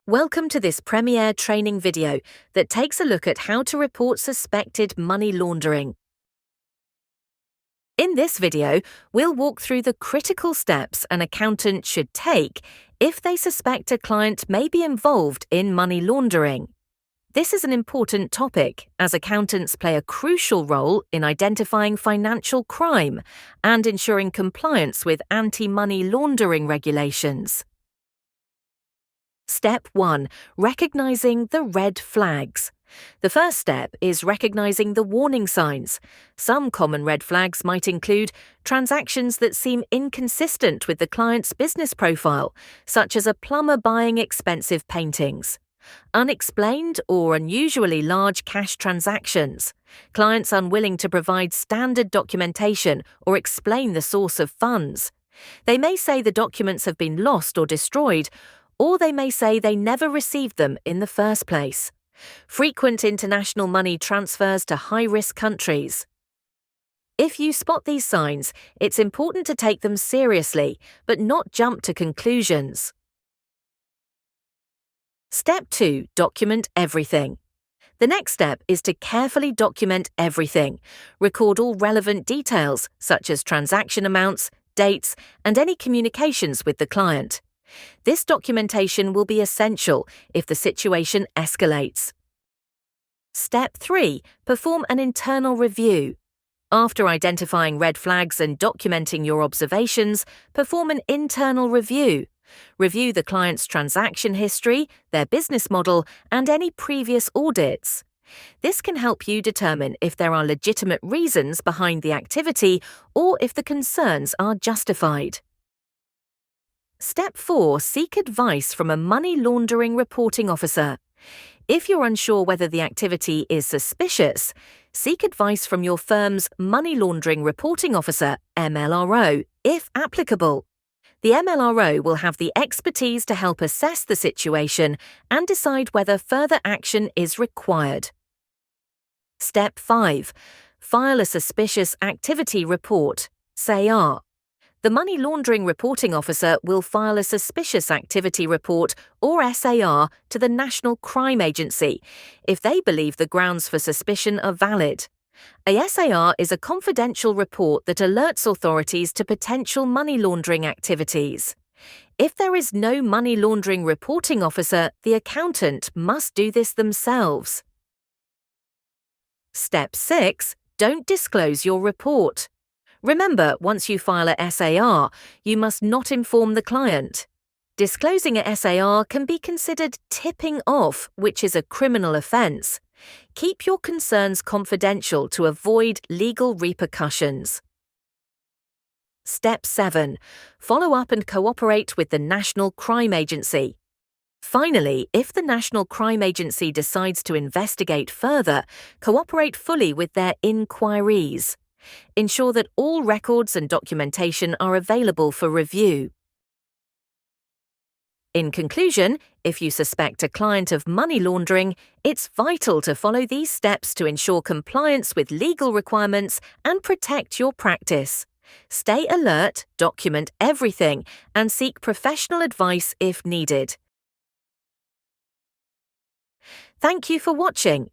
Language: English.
Welcome to this premiere training video that takes a look at how to report suspected money laundering. In this video, we'll walk through the critical steps an accountant should take if they suspect a client may be involved in money laundering. This is an important topic, as accountants play a crucial role in identifying financial crime and ensuring compliance with anti-money laundering regulations. Step 1. Recognizing the red flags. The first step is recognizing the warning signs. Some common red flags might include transactions that seem inconsistent with the client's business profile, such as a plumber buying expensive paintings. Unexplained or unusually large cash transactions. Clients unwilling to provide standard documentation or explain the source of funds. They may say the documents have been lost or destroyed, or they may say they never received them in the first place. Frequent international money transfers to high-risk countries. If you spot these signs, it's important to take them seriously, but not jump to conclusions. Step 2. Document everything. The next step is to carefully document everything. Record all relevant details, such as transaction amounts, dates, and any communications with the client. This documentation will be essential if the situation escalates. Step 3. Perform an internal review. After identifying red flags and documenting your observations, perform an internal review. Review the client's transaction history, their business model, and any previous audits. This can help you determine if there are legitimate reasons behind the activity or if the concerns are justified. Step 4. Seek advice from a money laundering reporting officer. If you're unsure whether the activity is suspicious, seek advice from your firm's money laundering reporting officer, MLRO, if applicable. The MLRO will have the expertise to help assess the situation and decide whether further action is required. Step 5. File a suspicious activity report, SAR. The Money Laundering Reporting Officer will file a Suspicious Activity Report, or SAR, to the National Crime Agency if they believe the grounds for suspicion are valid. A SAR is a confidential report that alerts authorities to potential money laundering activities. If there is no Money Laundering Reporting Officer, the accountant must do this themselves. Step 6. Don't disclose your report. Remember, once you file a SAR, you must not inform the client. Disclosing a SAR can be considered tipping off, which is a criminal offence. Keep your concerns confidential to avoid legal repercussions. Step 7. Follow up and cooperate with the National Crime Agency. Finally, if the National Crime Agency decides to investigate further, cooperate fully with their inquiries. Ensure that all records and documentation are available for review. In conclusion, if you suspect a client of money laundering, it's vital to follow these steps to ensure compliance with legal requirements and protect your practice. Stay alert, document everything, and seek professional advice if needed. Thank you for watching.